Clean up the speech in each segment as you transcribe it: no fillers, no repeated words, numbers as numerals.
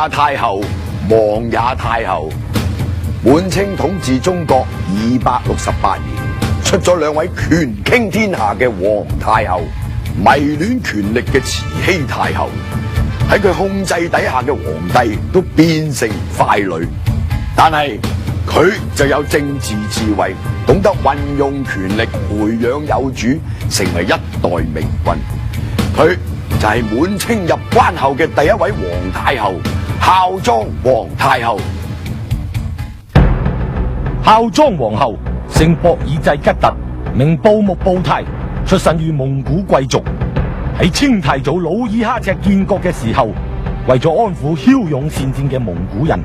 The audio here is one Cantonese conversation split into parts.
也太后，亡也太后。滿清統治中國268年，出咗兩位權傾天下嘅皇太后，迷戀權力嘅慈禧太后。喺佢控制底下嘅皇帝都變成傀儡，但係佢就有政治智慧，懂得運用權力培養有主，成為一代明君。佢就係滿清入關後嘅第一位皇太后，孝莊皇太后。孝莊皇后姓博爾濟吉特，名布木布泰，出身於蒙古貴族。喺清太祖努爾哈赤建國嘅時候，為咗安撫驍勇善戰嘅蒙古人，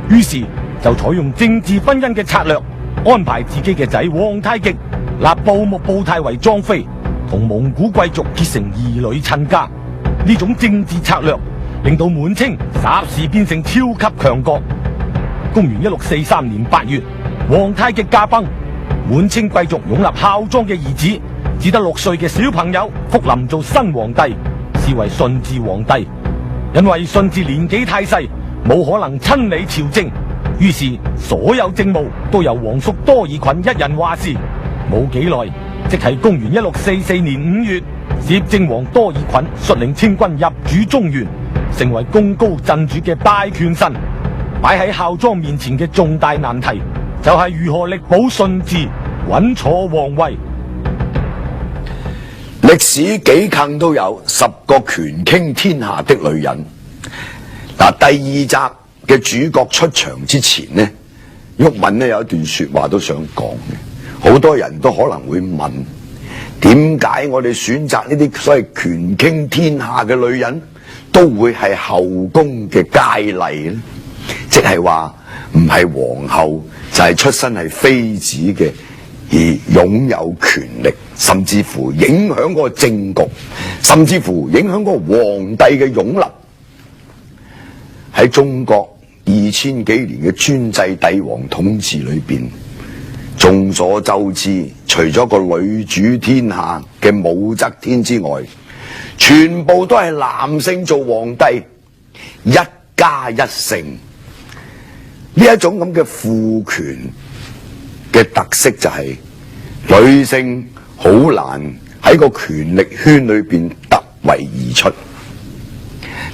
於是就採用政治婚姻嘅策略，安排自己嘅仔皇太極立布木布泰為莊妃，同蒙古貴族結成兒女親家。呢種政治策略令到滿清霎時變成超級強國。公元1643年8月，皇太極駕崩，滿清貴族擁立孝莊嘅兒子，只得6歲嘅小朋友福臨做新皇帝，視為順治皇帝。因為順治年紀太細，冇可能親理朝政，於是所有政務都由皇叔多爾袞一人話事。冇幾耐，即係公元1644年5月，攝政王多爾袞率領清軍入主中原，成為功高震主嘅大權臣。擺喺孝莊面前嘅重大難題，就係如何力保順治穩坐皇位。歷史幾近都有10個權傾天下的女人。嗱，第2集嘅主角出場之前呢，毓民呢有一段說話都想講嘅。好多人都可能會問，點解我哋選擇呢啲所謂權傾天下嘅女人，都會係後宮嘅佳麗呢？即係話唔係皇后就係出身係妃子嘅，而擁有權力，甚至乎影響個政局，甚至乎影響個皇帝嘅擁立。喺中國2000幾年嘅專制帝王統治裏邊，眾所周知，除咗個女主天下嘅武則天之外，全部都係男性做皇帝，一家一姓。呢一種咁嘅父權嘅特色就係女性好難喺個權力圈裏邊突圍而出，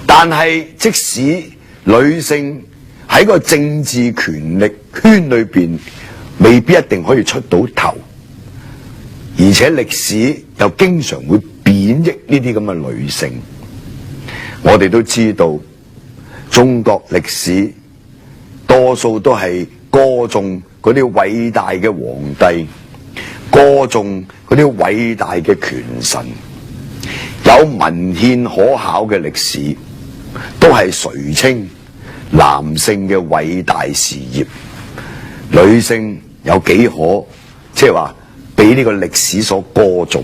但係即使女性喺個政治權力圈裏邊未必一定可以出到頭，而且歷史又經常會貶抑呢啲咁嘅女性。我哋都知道中國歷史多數都係歌頌嗰啲偉大嘅皇帝，歌頌嗰啲偉大嘅權臣，有文獻可考嘅歷史，都係垂青男性嘅偉大事業，女性有幾可即係話俾呢個歷史所歌頌。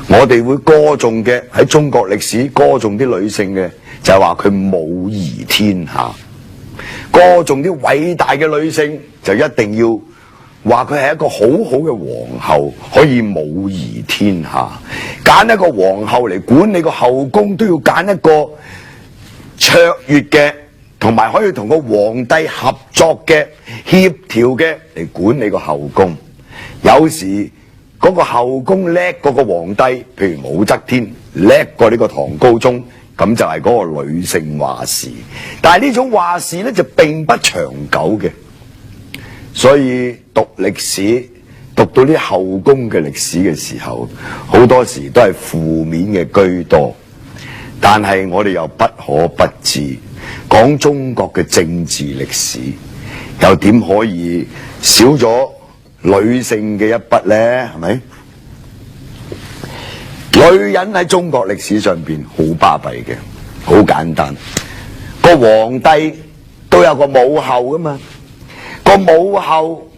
我哋會歌頌嘅，喺中國歷史歌頌啲女性嘅，就係話佢母儀天下。歌頌啲偉大嘅女性，就一定要話佢係一個好好嘅皇后，可以母儀天下。揀一個皇后嚟管理個後宮，都要揀一個卓越嘅，同埋可以同個皇帝合作嘅、協調嘅嚟管理個後宮。有時嗰個後宮叻過個皇帝，譬如武則天叻過呢個唐高宗，咁就係嗰個女性話事。但係呢種話事呢，就並不長久嘅，所以讀歷史讀到啲後宮嘅歷史嘅時候，好多時都係負面嘅居多。但係我哋又不可不知，講中國嘅政治歷史，又點可以少咗女性嘅一筆呢？係咪？女人喺中國歷史上邊好巴閉嘅，好簡單。個皇帝都有個母后噶嘛，個母后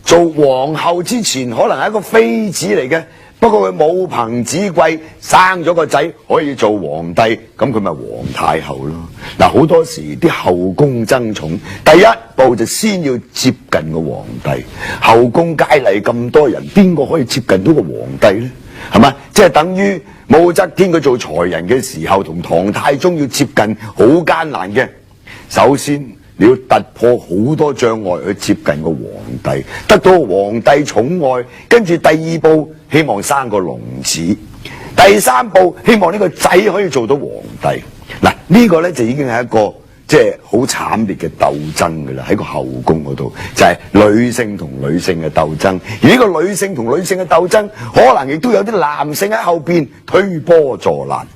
做皇后之前可能係一個妃子嚟嘅，不過佢母憑子貴生咗個仔可以做皇帝，咁佢咪皇太后咯。嗱，好多時啲後宮爭寵，第一步就先要接近個皇帝。後宮佳麗咁多人，邊個可以接近到個皇帝呢？係嘛？即係等於武則天佢做才人嘅時候，同唐太宗要接近好艱難嘅。首先你要突破好多障礙去接近個皇帝，得到皇帝寵愛，跟住第二步希望生個龍子，第三步希望呢個仔可以做到皇帝。嗱，呢個呢就已經係一個即係好慘烈嘅鬥爭㗎啦，喺個後宮嗰度就係女性同女性嘅鬥爭，而呢個女性同女性嘅鬥爭，可能亦都有啲男性喺後邊推波助瀾。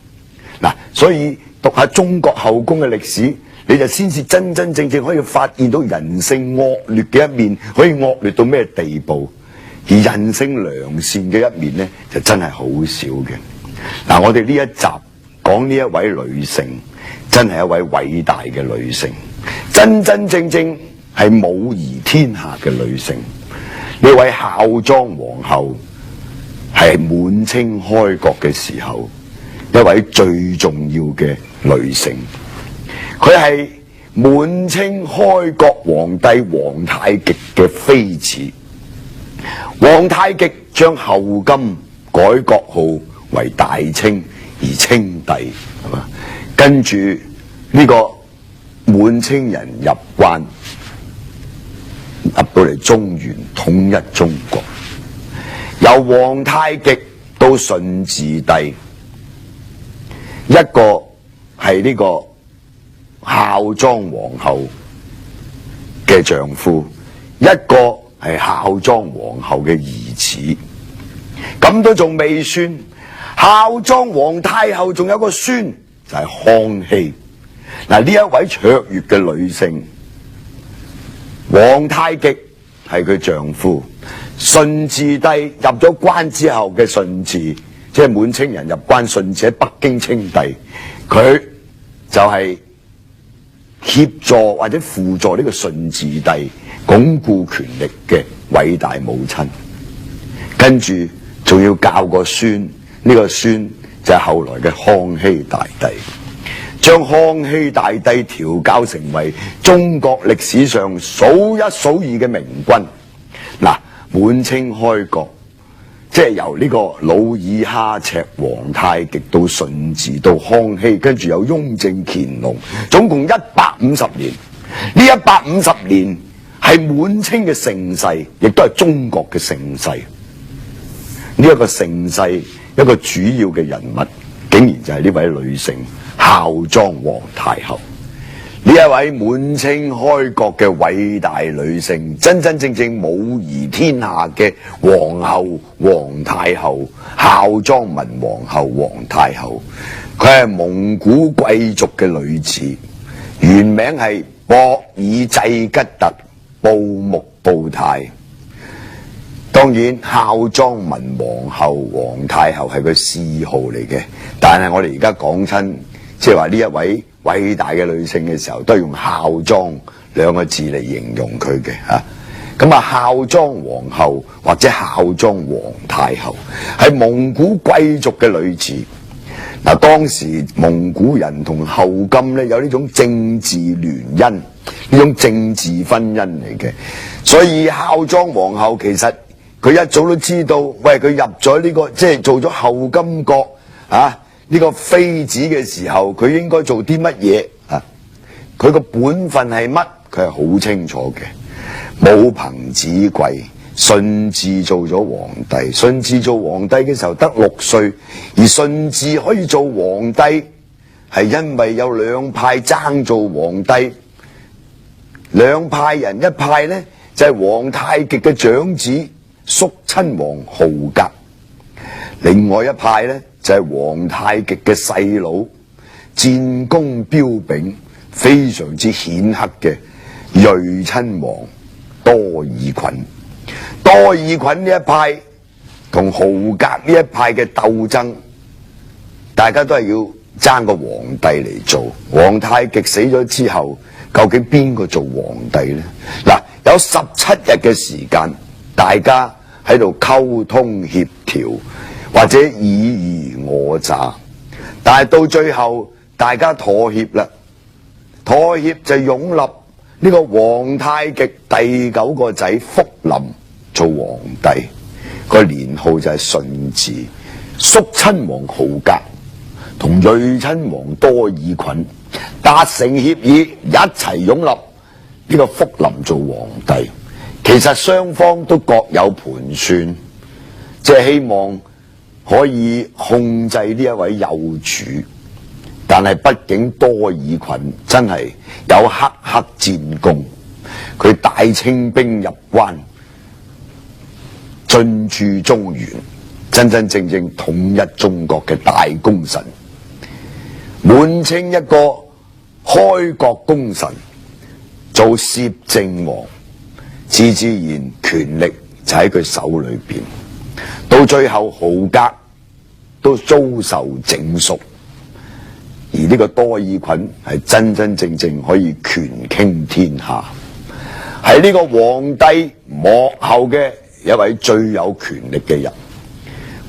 嗱，所以讀下中國後宮嘅歷史，你就先至真真正正可以發現到人性惡劣嘅一面，可以惡劣到咩地步，而人性良善嘅一面呢，就真係好少嘅。嗱，我哋呢一集講呢一位女性，真係一位偉大嘅女性，真真正正係母儀天下嘅女性。呢位孝莊皇后係滿清開國嘅時候一位最重要嘅女性，佢係滿清開國皇帝皇太極嘅妃子。皇太極將後金改國號為大清而稱帝，係嘛？跟住呢個滿清人入關，入到嚟中原統一中國，由皇太極到順治帝，一個係呢個孝莊皇后嘅丈夫，一個係孝莊皇后嘅兒子，咁都仲未算。孝莊皇太后仲有個孫，就係康熙。嗱，呢一位卓越嘅女性，皇太極係佢丈夫，順治帝入咗關之後嘅順治，即係滿清人入關，順治喺北京稱帝，佢就係協助或者輔助呢個順治帝鞏固權力嘅偉大母親。跟住仲要教個孫，呢個孫就係後來嘅康熙大帝，將康熙大帝調教成為中國歷史上數一數二嘅明君。嗱，滿清開國，即係由呢個努爾哈赤、皇太極到順治到康熙，跟住有雍正、乾隆，總共150年。呢150年係滿清嘅盛世，亦都係中國嘅盛世。呢一個盛世，一個主要嘅人物，竟然就係呢位女性孝莊皇太后。呢一位滿清開國嘅偉大女性，真真正正母儀天下嘅皇后皇太后，孝莊文皇后皇太后，佢係蒙古貴族嘅女子，原名係博爾濟吉特布木布泰。當然孝莊文皇后皇太后係佢諡號嚟嘅，但係我哋而家講親，即係話呢一位偉大嘅女性嘅時候，都係用孝莊兩個字嚟形容佢嘅吓。咁啊，孝莊皇后或者孝莊皇太后係蒙古貴族嘅女子。嗱，當時蒙古人同後金咧有呢種政治聯姻，呢種政治婚姻嚟嘅，所以孝莊皇后其實佢一早都知道，喂，佢入咗呢個即係做咗後金國啊呢個妃子嘅時候，佢應該做啲乜嘢啊？佢個本分係乜？佢係好清楚嘅。母憑子貴，順治做咗皇帝。順治做皇帝嘅時候得6歲，而順治可以做皇帝，係因為有兩派爭做皇帝，兩派人，一派呢就係皇太極嘅長子肅親王豪格，另外一派呢就係皇太極嘅細佬，戰功彪炳、非常之顯赫嘅睿親王多爾袞。多爾袞呢一派同豪格呢一派嘅鬥爭，大家都係要爭個皇帝嚟做。皇太極死咗之後，究竟邊個做皇帝呢？嗱，有17日嘅時間，大家喺度溝通協調，或者爾虞我詐，但係到最後大家妥協啦。妥協就擁立呢個皇太極第9個仔福臨做皇帝，個年號就係順治。肅親王豪格同睿親王多爾袞達成協議，一齊擁立呢個福臨做皇帝。其實雙方都各有盤算，即係希望可以控制呢一位幼主。但係畢竟多爾袞真係有赫赫戰功，佢帶清兵入關，進駐中原，真真正正統一中國嘅大功臣。滿清一個開國功臣做攝政王，自然權力就喺佢手裏邊。到最後豪格都遭受整肅，而呢個多爾袞係真真正正可以權傾天下，係呢個皇帝幕後嘅一位最有權力嘅人。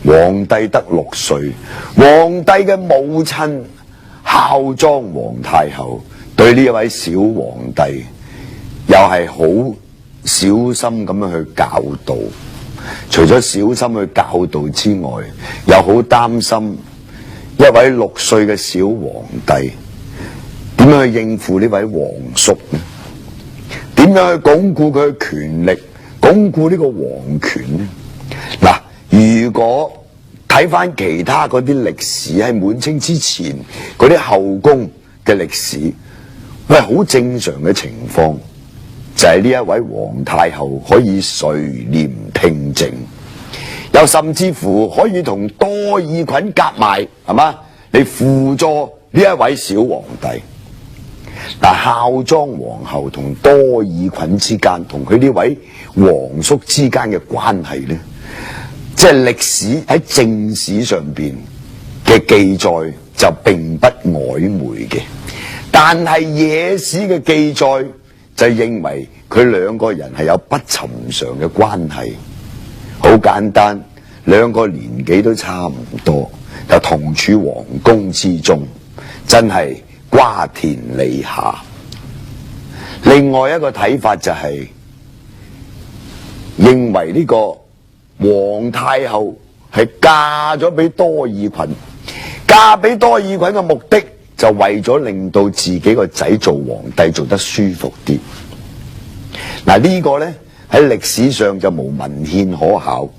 皇帝得6歲，皇帝嘅母親孝莊皇太后對呢一位小皇帝又係好小心咁樣去教導，除咗小心去教導之外，又好擔心一位6歲嘅小皇帝點樣去應付呢位皇叔呢？點樣去鞏固佢嘅權力，鞏固呢個皇權呢？嗱，如果睇翻其他嗰啲歷史，喺滿清之前嗰啲後宮嘅歷史，係好正常嘅情況，就係呢一位皇太后可以垂簾聽政，又甚至乎可以同多爾袞夾埋，係嘛？你輔助呢一位小皇帝。但孝莊皇后同多爾袞之間，同佢呢位皇叔之間嘅關係呢，即係歷史喺正史上邊嘅記載就並不曖昧嘅，但係野史嘅記載就認為佢兩個人係有不尋常嘅關係。好簡單，兩個年紀都差唔多，就同處皇宮之中，真係瓜田李下。另外一個睇法就係認為呢個皇太后係嫁咗俾多爾袞，嫁俾多爾袞嘅目的就為咗令到自己個仔做皇帝做得舒服啲。嗱，呢個呢喺歷史上就無文獻可考，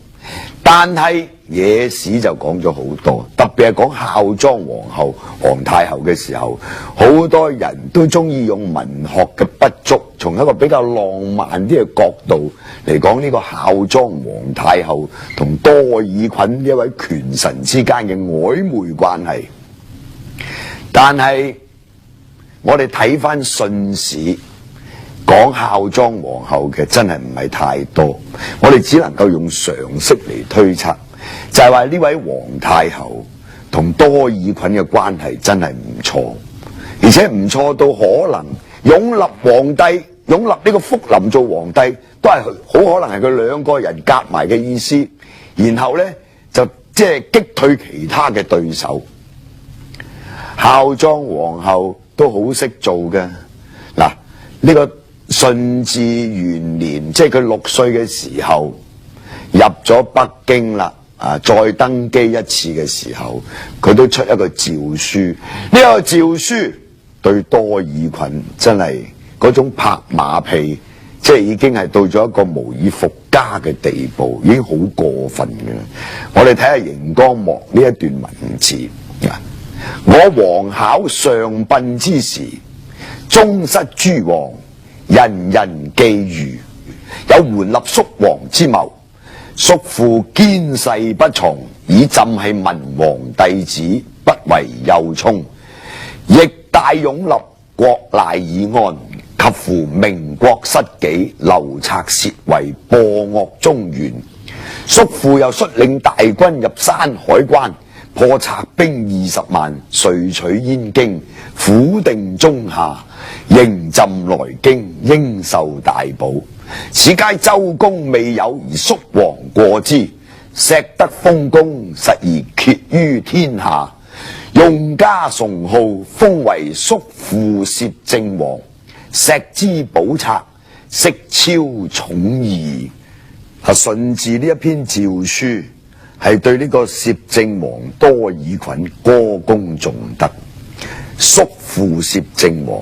但係野史就講咗好多，特別係講孝莊皇后、皇太后嘅時候，好多人都中意用文學嘅筆觸，從一個比較浪漫啲嘅角度嚟講呢個孝莊皇太后同多爾袞呢一位權臣之間嘅曖昧關係。但係我哋睇翻信史，講孝莊皇后嘅真係唔係太多，我哋只能夠用常識嚟推測，就係話呢位皇太后同多爾袞嘅關係真係唔錯，而且唔錯到可能擁立皇帝，擁立呢個福臨做皇帝，都係好可能係佢兩個人夾埋嘅意思，然後呢，就即係擊退其他嘅對手。孝莊皇后都好識做嘅，嗱，呢個順治元年，即係佢6歲嘅時候入咗北京啦，再登基一次嘅時候，佢都出一個詔書。呢個詔書對多爾袞真係嗰種拍馬屁，即係已經係到咗一個無以復加嘅地步，已經好過分嘅。我哋睇下熒光幕呢一段文字。我皇考上賓之時，宗室諸王人人覬覦，有援立叔王之謀。叔父堅誓不從，以朕係文皇弟子，不為幼聰，亦大擁立國賴以安，及乎明國失紀，流賊竊為，禍惡中原。叔父又率領大軍入山海關，破賊兵20萬，遂取燕京，撫定中夏，迎朕來京，應受大寶。此皆周公未有，而叔王過之，碩德豐功，實而揭於天下。用家崇號，封為叔父攝政王，碩之寶冊，色超寵義。順治呢一篇詔書係對呢個攝政王多爾袞歌功頌德，叔父攝政王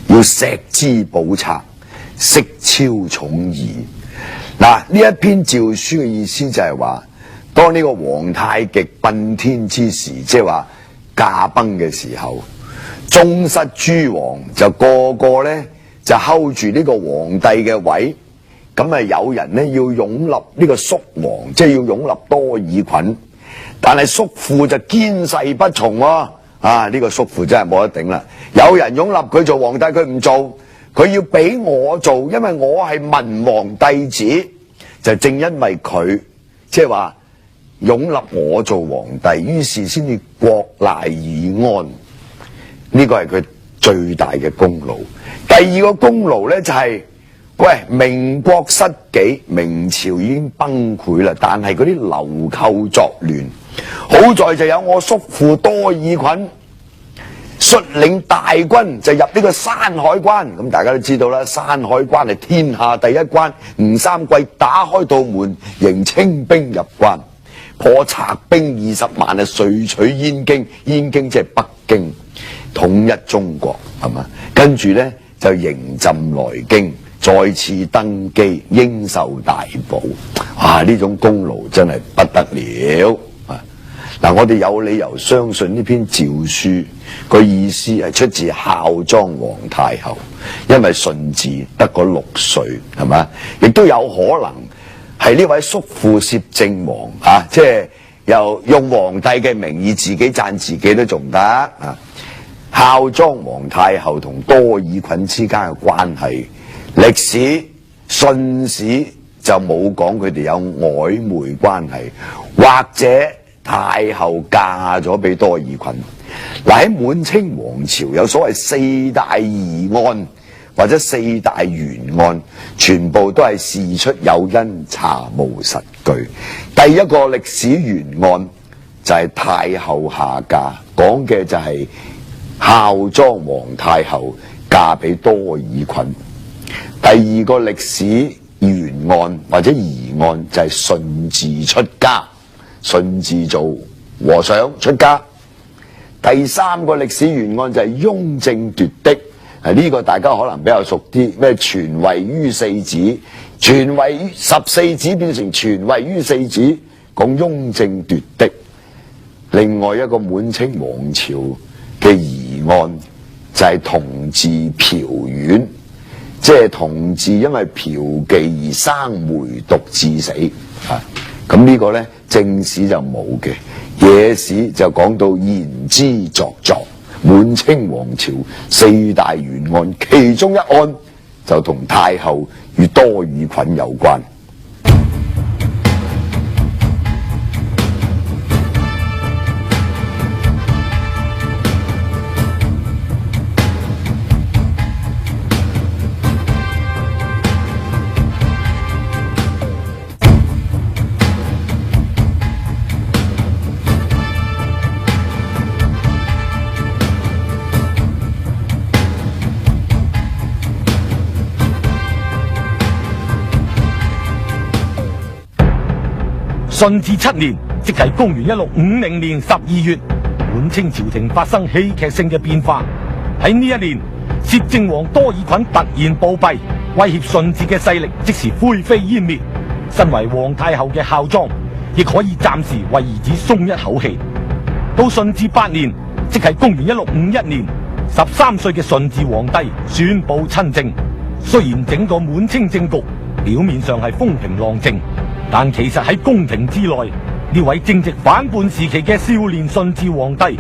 要錫之補策，色超寵義。嗱，呢一篇詔書嘅意思就係話，當呢個皇太極殯天之時，即係話駕崩嘅時候，宗室諸王就個個呢就 hold 住呢個皇帝嘅位，咁啊有人呢要擁立呢個叔王，即係要擁立多爾袞，但係叔父就堅誓不從喎。呢個叔父真係冇得頂啦！有人擁立佢做皇帝，佢唔做，佢要俾我做，因為我係文王弟子。就正因為佢即係話擁立我做皇帝，於是先至國賴以安。呢個係佢最大嘅功勞。第二個功勞呢，就係，喂，明國失紀，明朝已經崩潰啦，但係嗰啲流寇作亂，好在就有我叔父多爾袞率領大軍就入呢個山海關。咁大家都知道啦，山海關係天下第一關。吳三桂打開道門迎清兵入關，破賊兵20萬啊，遂取燕京。燕京即係北京，統一中國，係嘛？跟住呢，就迎朕來京，再次登基，應受大寶。呢種功勞真係不得了。我哋有理由相信呢篇詔書個意思係出自孝莊皇太后，因為順治得嗰6歲，係嘛？亦都有可能係呢位叔父攝政王即係又用皇帝嘅名義自己讚自己都仲得啊！孝莊皇太后同多爾袞之間嘅關係，歷史信史就冇講佢哋有曖昧關係，或者太后嫁咗俾多爾袞。喺滿清王朝有所謂4大疑案或者4大懸案，全部都係事出有因，查無實據。第一個歷史懸案就係太后下嫁，講嘅就係孝莊皇太后嫁俾多爾袞。第二個歷史懸案或者疑案就係順治出家，順治做和尚出家。第三個歷史懸案就係雍正奪嫡，呢個大家可能比較熟啲，咩傳位於4子，傳位於14子變成傳位於4子，講雍正奪嫡。另外一個滿清王朝嘅疑案就係同治嫖院，即係同治因為嫖妓而生梅毒致死。咁呢個呢，正史就冇嘅，野史就講到言之鑿鑿。滿清王朝4大懸案，其中一案就同太后與多爾袞有關。順治7年，即係公元1650年12月，滿清朝廷發生戲劇性嘅變化。喺呢一年，攝政王多爾袞突然暴斃，威脅順治嘅勢力即時灰飛煙滅。身為皇太后嘅孝莊，亦可以暫時為兒子鬆一口氣。到順治8年，即係公元1651年，13歲嘅順治皇帝宣布親政。雖然整個滿清政局表面上係風平浪靜，但其實喺宮廷之內，呢位正值反叛時期嘅少年順治皇帝，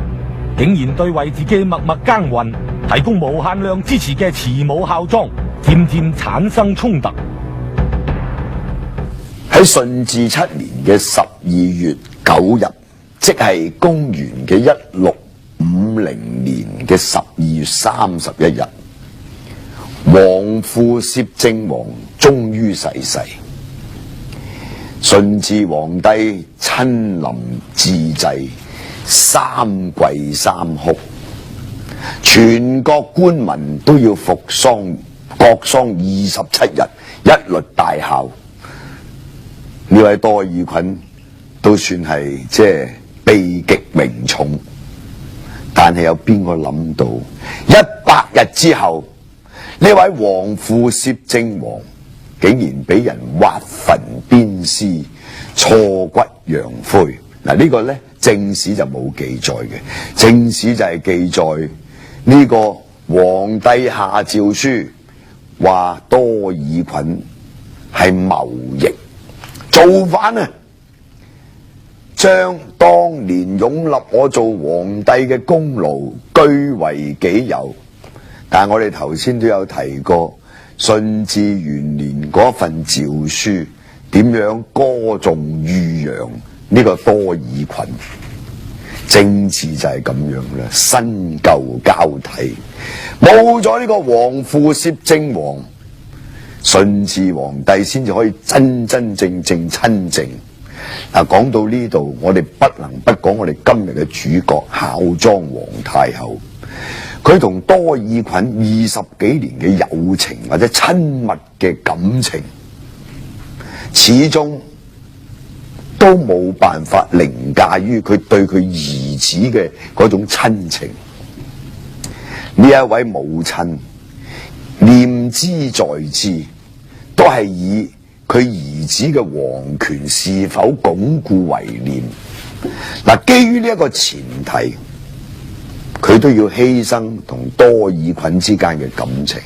竟然對為自己默默耕耘、提供無限量支持嘅慈母孝莊，漸漸產生衝突。喺順治7年嘅12月9日，即係公元嘅1650年嘅12月31日，皇父攝政王終於逝世。順治皇帝親臨致祭，3跪3哭，全國官民都要服喪，國喪27日，一律大孝。呢位多爾袞都算係即係悲極明重。但係有邊個諗到100日之後，呢位皇父攝政王竟然俾人挖墳鞭屍、挫骨揚灰。嗱，呢個呢正史就冇記載嘅，正史就係記載呢個皇帝下詔書話多爾袞係謀逆造反啊，將當年擁立我做皇帝嘅功勞據為己有。但係我哋頭先都有提過，順治元年嗰份詔書點樣歌頌譽揚呢個多爾袞，政治就係咁樣啦，新舊交替，冇咗呢個皇父攝政王，順治皇帝先至可以真真正正親政。嗱，講到呢度，我哋不能不講我哋今日嘅主角孝莊皇太后。佢同多爾袞20幾年嘅友情或者親密嘅感情，始終都冇辦法凌駕於佢對佢兒子嘅嗰種親情。呢一位母親念之在之，都係以佢兒子嘅皇權是否鞏固為念。嗱，基於呢一個前提，佢都要犧牲同多爾袞之間嘅感情。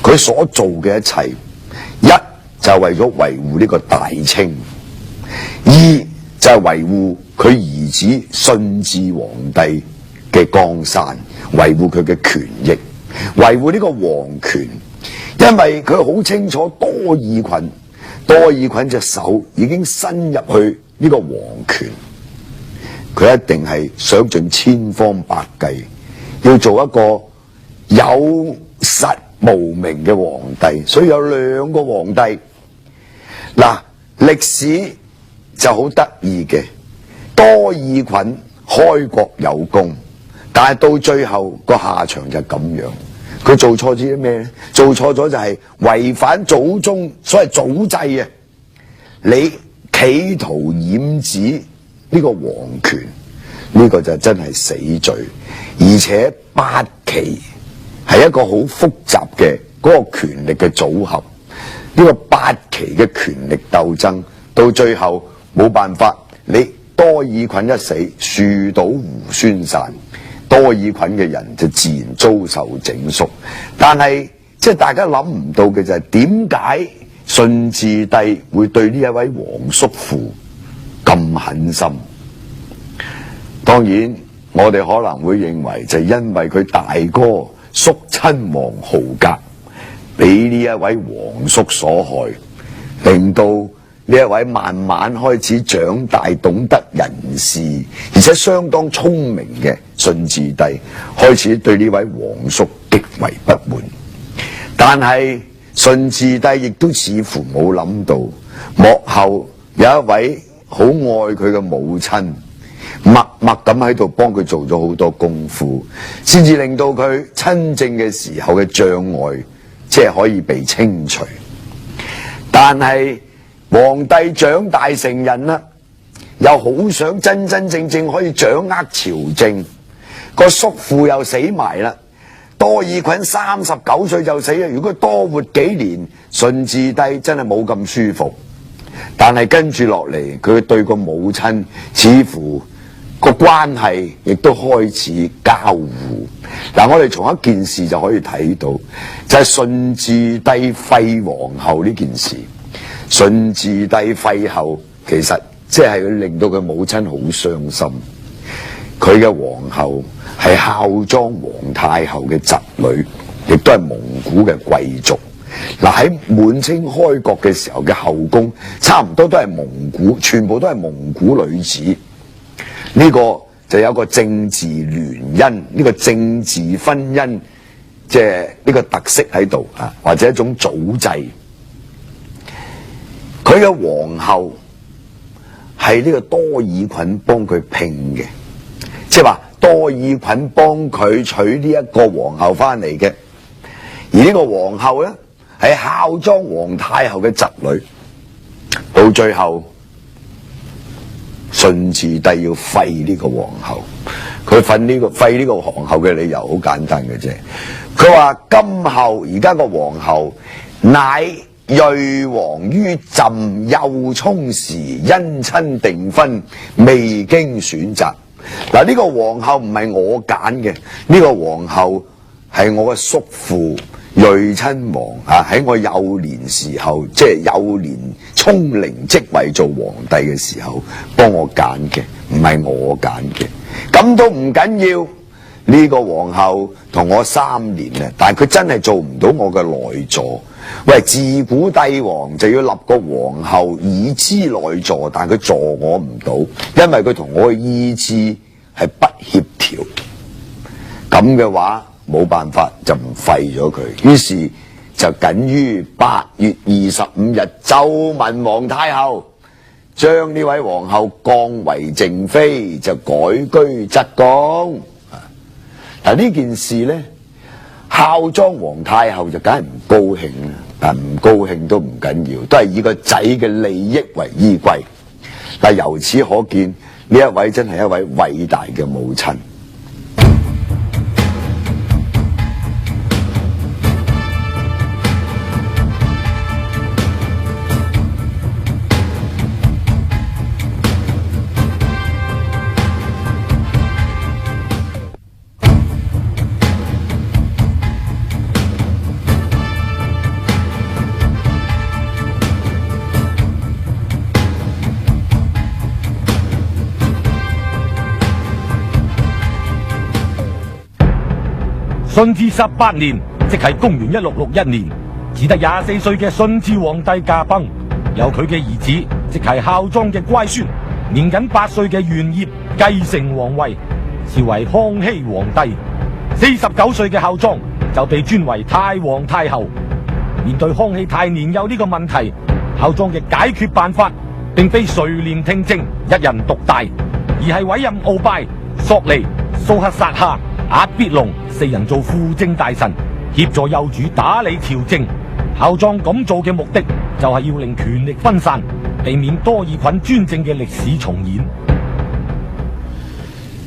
佢所做嘅一切，一就係為咗維護呢個大清，二就係維護佢兒子順治皇帝嘅江山，維護佢嘅權益，維護呢個皇權。因為佢好清楚多爾袞隻手已經伸入去呢個皇權，佢一定係想盡千方百計要做一個有實無名嘅皇帝。所以有兩個皇帝。嗱，歷史就好得意嘅，多爾袞開國有功，但係到最後個下場就咁樣。佢做錯咗啲咩咧？做錯咗就係違反祖宗所謂祖制啊！你企圖染指呢個皇權，呢個就真係死罪。而且八旗係一個好複雜嘅嗰個權力嘅組合。呢個八旗嘅權力鬥爭到最後冇辦法，你多爾袞一死，樹倒猢猻散，多爾袞嘅人就自然遭受整肅。但係即係大家諗唔到嘅就係點解順治帝會對呢一位皇叔父咁狠心？當然我哋可能會認為就係因為佢大哥肅親王豪格俾呢一位皇叔所害，令到呢一位慢慢開始長大懂得人事而且相當聰明嘅順治帝開始對呢位皇叔極為不滿。但係順治帝亦都似乎冇諗到幕後有一位好愛佢嘅母親默默咁喺度幫佢做咗好多功夫，先至令到佢親政嘅時候嘅障礙即係可以被清除。但係皇帝長大成人啦，又好想真真正正可以掌握朝政，個叔父又死埋啦，多爾袞39歲就死啦。如果多活幾年，順治帝真係冇咁舒服。但係跟住落嚟，佢對個母親似乎個關係亦都開始交互。嗱，我哋從一件事就可以睇到，就係順治帝廢皇后呢件事。順治帝廢後，其實即係令到佢母親好傷心。佢嘅皇后係孝莊皇太后嘅侄女，亦都係蒙古嘅貴族。嗱，喺滿清開國嘅時候嘅後宮，差唔多都係蒙古，全部都係蒙古女子。呢個就有個政治聯姻，呢個政治婚姻，即係呢個特色喺度啊，或者一種組制。佢嘅皇后係呢個多爾袞幫佢聘嘅，即係話多爾袞幫佢娶呢一個皇后翻嚟嘅。而呢個皇后咧係孝莊皇太后嘅侄女，到最後順治帝要廢呢個皇后。佢廢呢個皇后嘅理由好簡單嘅啫。佢話今後而家個皇后乃睿皇於朕幼聰時因親訂婚，未經選擇。嗱，呢個皇后唔係我揀嘅，呢個皇后係我嘅叔父睿親王喺我幼年時候，即係幼年聰齡即位做皇帝嘅時候幫我揀嘅，唔係我揀嘅。咁都唔緊要，呢個皇后同我3年啊，但係佢真係做唔到我嘅內助。喂，自古帝王就要立個皇后以知內助，但係佢助我唔到，因為佢同我嘅意志係不協調。咁嘅話冇辦法就唔廢咗佢，於是就僅於8月25日奏文皇太后，將呢位皇后降為靜妃，就改居側宮。嗱，呢件事呢，孝莊皇太后就梗係唔高興啦，但唔高興都唔緊要，都係以個仔嘅利益為依歸。嗱，由此可見呢一位真係一位偉大嘅母親。順治18年，即係公元1661年，只得24歲嘅順治皇帝駕崩，由佢嘅兒子，即係孝莊嘅乖孫，年僅8歲嘅玄燁繼承皇位，是為康熙皇帝。49歲嘅孝莊就被尊為太皇太后。面對康熙太年幼呢個問題，孝莊嘅解決辦法，並非垂簾聽政、一人獨大，而係委任鰲拜、索尼、蘇克薩夏、壓必龍4人做輔政大臣，協助幼主打理朝政。孝莊咁做嘅目的，就係要令權力分散，避免多爾袞專政嘅歷史重演。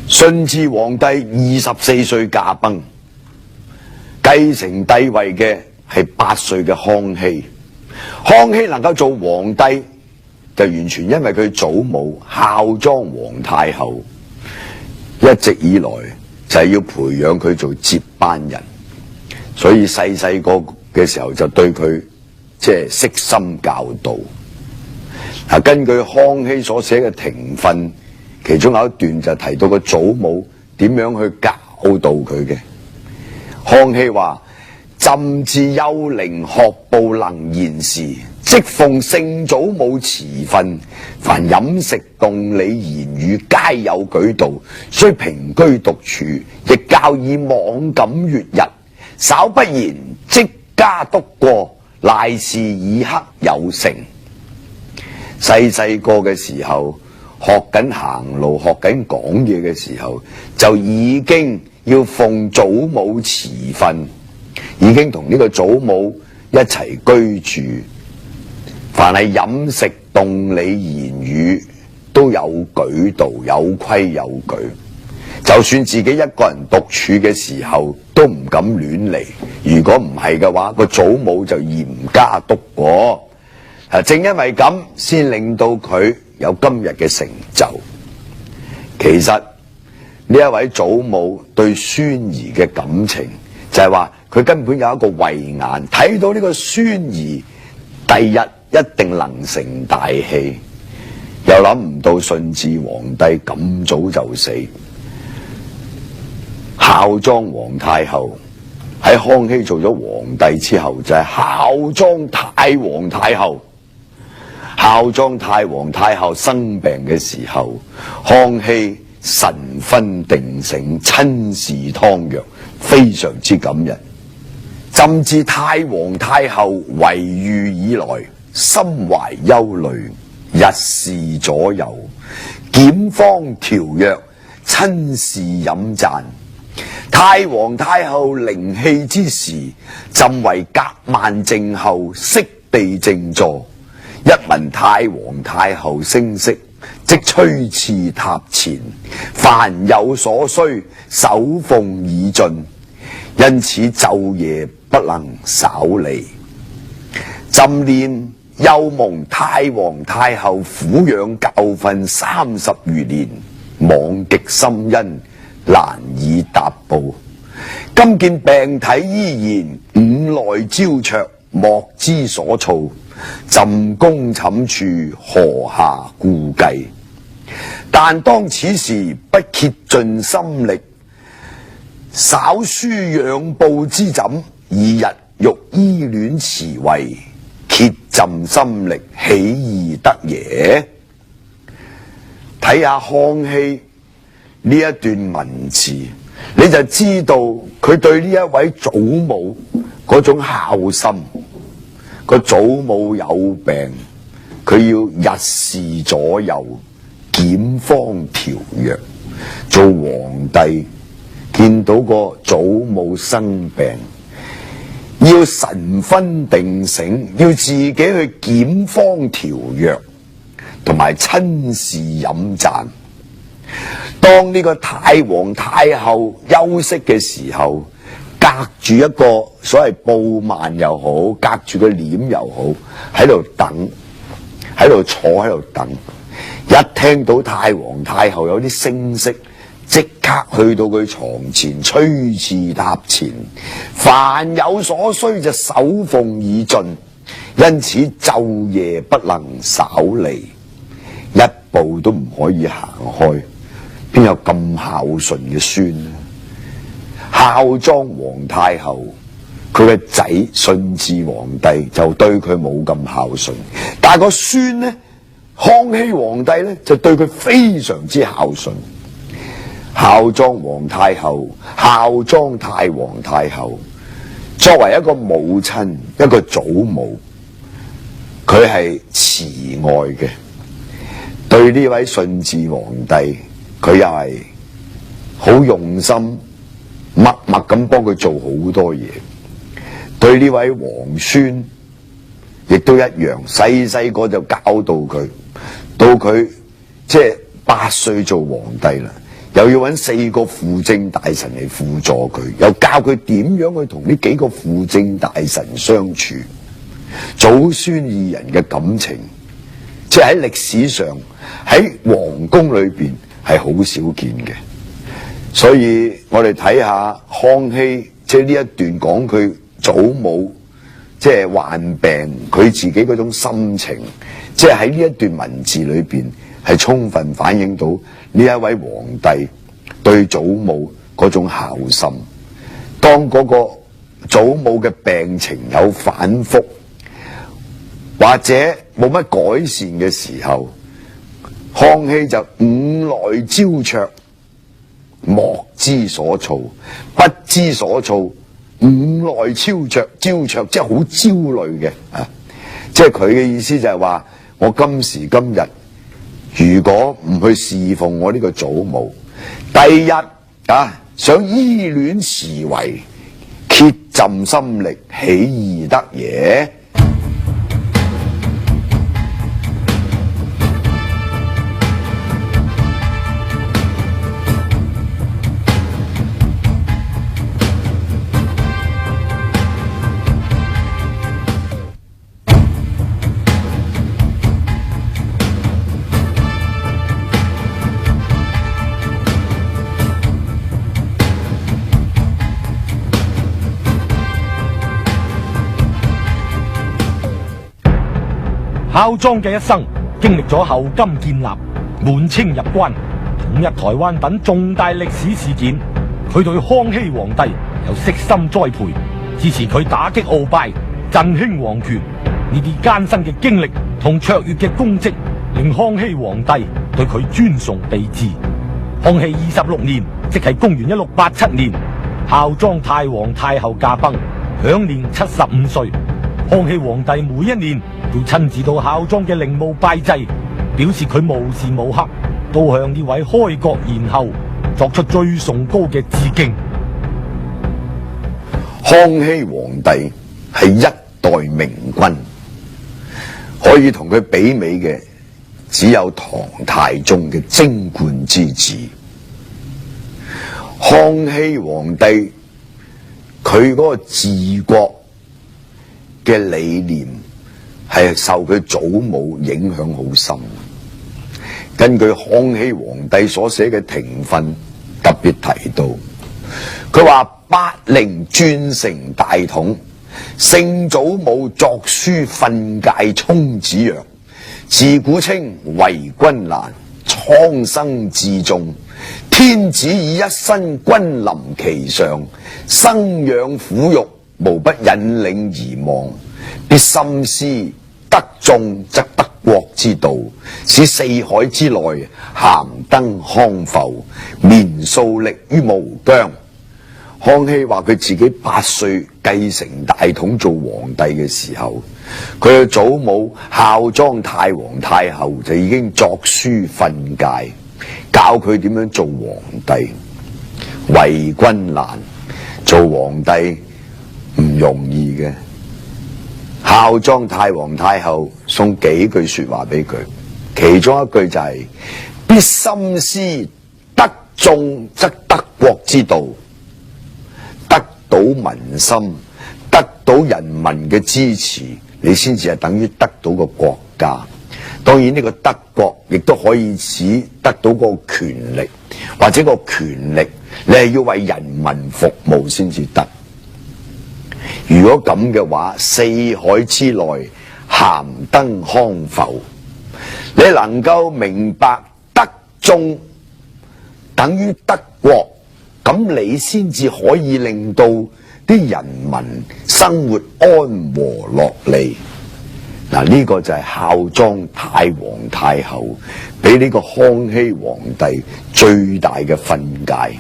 順治皇帝24歲駕崩，繼承帝位嘅係8歲嘅康熙。康熙能夠做皇帝，就完全因為佢祖母孝莊皇太后一直以來就係要培養佢做接班人，所以細個嘅時候就對佢即係悉心教導。根據康熙所寫嘅庭訓，其中有一段就提到個祖母點樣去教導佢嘅。康熙話：朕自幼齡學步能言時，即奉聖祖母慈訓，凡飲食動理言語皆有舉導，雖平居獨處，亦教以妄感悅日，稍不然即加督過，賴是以刻有成。細個嘅時候學緊行路、學緊講嘢嘅時候，就已經要奉祖母慈訓，已經同呢個祖母一齊居住。凡係飲食動理言語都有舉導，有規有矩。就算自己一個人獨處嘅時候，都唔敢亂嚟。如果唔係嘅話，個祖母就嚴加督過。正因為咁，先令到佢有今日嘅成就。其實呢一位祖母對孫兒嘅感情，就係話佢根本有一個慧眼，睇到呢個孫兒第日一定能成大器。又諗唔到順治皇帝咁早就死，孝莊皇太后喺康熙做咗皇帝之後，就係孝莊太皇太后。孝莊太皇太后生病嘅時候，康熙神分定省，親自湯藥，非常之感人。朕自太皇太后為御以來，心懷憂慮，日事左右，檢方調藥，親自飲贊。太皇太后靈氣之時，朕為隔萬靜後，悉地靜坐。一聞太皇太后聲息，即趨次榻前，凡有所需，守奉已盡，因此晝夜不能稍離。朕念幼蒙太皇太后撫養教訓30餘年，罔極深恩，難以答報。今見病體依然，五內焦灼，莫知所措。朕公寢處，何下顧計？但當此時不竭盡心力，稍書養報之枕，二日欲依戀辭位，竭朕心力，豈易得耶？睇下康熙呢一段文字，你就知道佢對呢一位祖母嗰種孝心。個祖母有病，佢要日侍左右，檢方調藥。做皇帝見到個祖母生病，要神分定省，要自己去檢方調藥，同埋親自飲贊。當呢個太皇太后休息嘅時候，隔住一個所謂布幔又好，隔住個簾又好，喺度等，喺度坐喺度等。一聽到太皇太后有啲聲息，即刻去到佢床前，趨次榻前，凡有所需就守奉已盡，因此晝夜不能稍離，一步都唔可以行開。邊有咁孝順嘅孫呢？孝莊皇太后佢嘅仔順治皇帝就對佢冇咁孝順，但係個孫呢，康熙皇帝呢，就對佢非常之孝順。孝莊皇太后、孝莊太皇太后作為一個母親、一個祖母，佢係慈愛嘅，對呢位順治皇帝，佢又係好用心，默默咁幫佢做好多嘢。對呢位皇孫亦都一樣，細個就教導佢，到佢即係8歲做皇帝啦，又要揾4個輔政大臣嚟輔助佢，又教佢點樣去同呢幾個輔政大臣相處。祖孫二人嘅感情，即係喺歷史上喺皇宮裏邊係好少見嘅。所以我哋睇下康熙，即係呢一段講佢祖母即係患病，佢自己嗰種心情，即係喺呢一段文字裏邊係充分反映到呢一位皇帝對祖母嗰種孝心。當嗰個祖母嘅病情有反覆或者冇乜改善嘅時候，康熙就五內焦灼，莫知所措，不知所措，五內焦灼，焦灼即係好焦慮嘅啊！即係佢嘅意思就係話，我今時今日如果唔去侍奉我呢個祖母，第日想依戀辭位，竭朕心力，豈易得耶？孝莊嘅一生經歷咗後金建立、滿清入關、統一台灣等重大歷史事件，佢對康熙皇帝又悉心栽培，支持佢打擊鰲拜、振興皇權。呢啲艱辛嘅經歷同卓越嘅功績，令康熙皇帝對佢尊崇備至。康熙26年，即係公元1687年，孝莊太皇太后駕崩，享年75歲。康熙皇帝每一年要親自到孝莊嘅陵墓拜祭，表示佢無時無刻都向呢位開國賢后作出最崇高嘅致敬。康熙皇帝係一代明君，可以同佢媲美嘅只有唐太宗嘅貞觀之治。康熙皇帝佢嗰個治國嘅理念係受佢祖母影響好深。根據康熙皇帝所寫嘅庭訓特別提到，佢話八陵轉成大統，聖祖母作書訓誡沖子曰：自古稱為君難，蒼生自重。天子以一身君臨其上，生養撫育，無不引領而望。必深思德眾則德國之道，使四海之內咸登康阜，綿素力於無疆。康熙話佢自己8歲繼承大統做皇帝嘅時候，佢嘅祖母孝莊太皇太后就已經作書訓誡，教佢點樣做皇帝。為君難，做皇帝唔容易嘅。孝莊太皇太后送幾句說話俾佢，其中一句就係、必深思德眾則德國之道，得到民心，得到人民嘅支持，你先至係等於得到個國家。當然呢個德國亦都可以指得到個權力，或者個權力你係要為人民服務先至得。如果咁嘅話，四海之內咸登康阜，你能夠明白德眾等於德國，咁你先至可以令到啲人民生活安和樂利。嗱，呢個就係孝莊太皇太后俾呢個康熙皇帝最大嘅訓誡，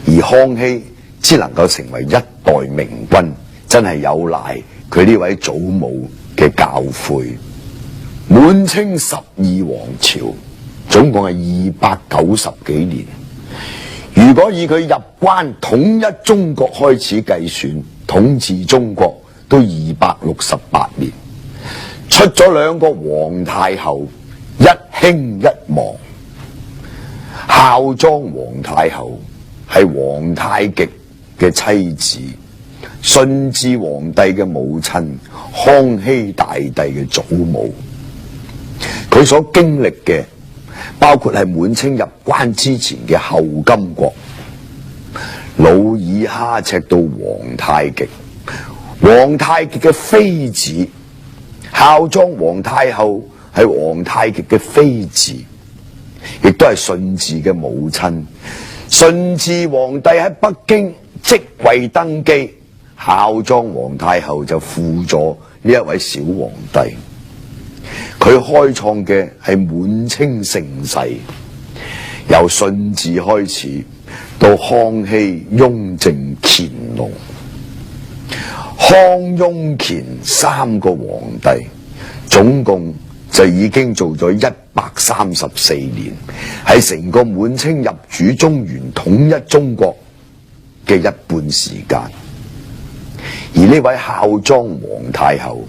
而康熙只能夠成為一代明君，真係有賴佢呢位祖母嘅教誨。滿清12王朝總共係290幾年，如果以佢入關統一中國開始計算，統治中國都268年，出咗2個皇太后，一興一亡。孝莊皇太后係皇太極嘅妻子，順治皇帝嘅母親，康熙大帝嘅祖母。佢所經歷嘅包括係滿清入關之前嘅後金國，努爾哈赤到皇太極，皇太極嘅妃子孝莊皇太后係皇太極嘅妃子，亦都係順治嘅母親。順治皇帝喺北京即位登基，孝莊皇太后就輔助呢一位小皇帝。佢開創嘅係滿清盛世，由順治開始到康熙、雍正、乾隆。康雍乾3個皇帝，總共就已經做咗134年，係成個滿清入主中原統一中國嘅一半時間。而呢位孝莊皇太后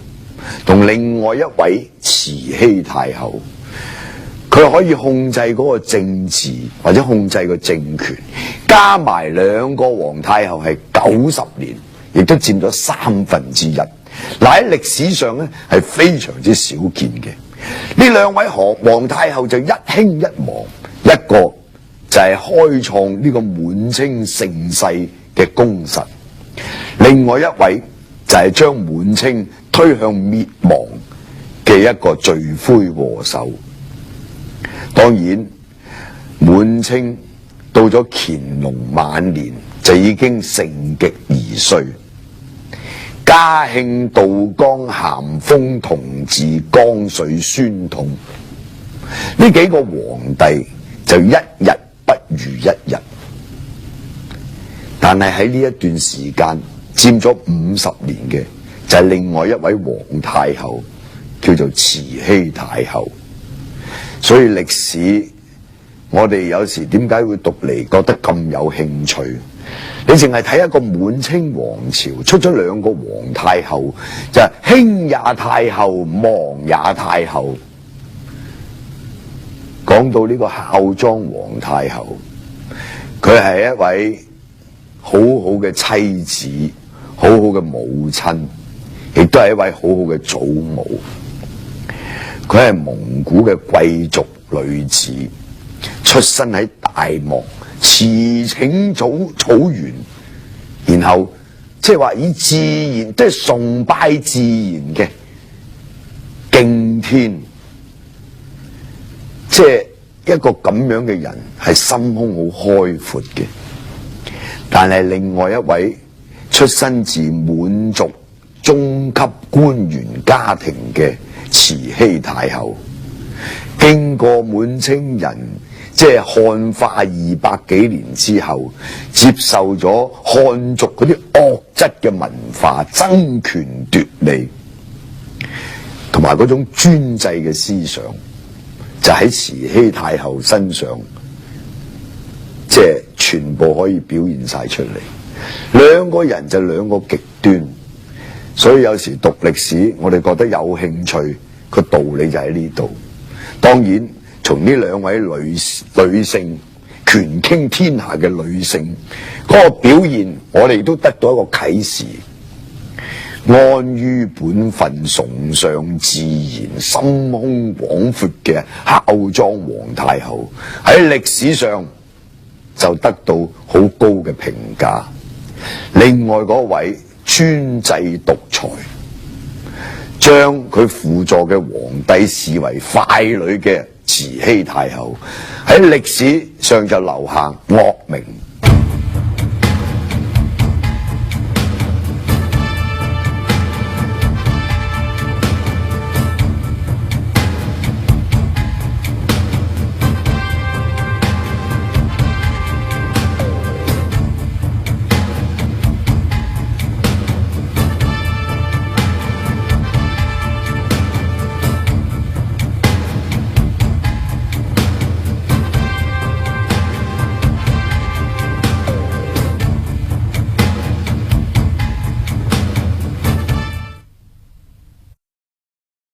同另外一位慈禧太后，佢可以控制嗰個政治或者控制個政權，加埋2個皇太后係90年，亦都佔咗1/3。嗱，喺歷史上咧係非常之少見嘅。呢2位皇太后就一興一亡，一個就係開創呢個滿清盛世嘅功臣，另外一位就係將滿清推向滅亡嘅一個罪魁禍首。當然，滿清到咗乾隆晚年就已經盛極而衰。嘉慶、道光、咸豐、同治、光緒、宣統呢幾個皇帝就一日不如一日。但係喺呢一段時間佔咗50年嘅就係另外一位皇太后，叫做慈禧太后。所以歷史我哋有時點解會讀嚟覺得咁有興趣？你淨係睇一個滿清王朝出咗2個皇太后，就係興也太后，亡也太后。講到呢個孝莊皇太后，佢係一位好好嘅妻子，好好嘅母親，亦都係一位好好嘅祖母。佢係蒙古嘅貴族女子，出身喺大漠馳騁草原，然後即係話以自然，即係崇拜自然嘅敬天。即係一個咁樣嘅人，係心胸好開闊嘅。但係另外一位出身自滿族中級官員家庭嘅慈禧太后，經過滿清人即係漢化200幾年之後，接受咗漢族嗰啲惡質嘅文化，爭權奪利，同埋嗰種專制嘅思想，就喺慈禧太后身上，即係全部可以表現晒出嚟。兩個人就兩個極端，所以有時讀歷史，我哋覺得有興趣，個道理就喺呢度。當然，從呢兩位女性權傾天下嘅女性嗰個表現，我哋都得到一個啟示。安於本分、崇尚自然、心胸廣闊嘅孝莊皇太后喺歷史上就得到好高嘅評價。另外嗰位專制獨裁，將佢輔助嘅皇帝視為傀儡嘅慈禧太后喺歷史上就留下惡名。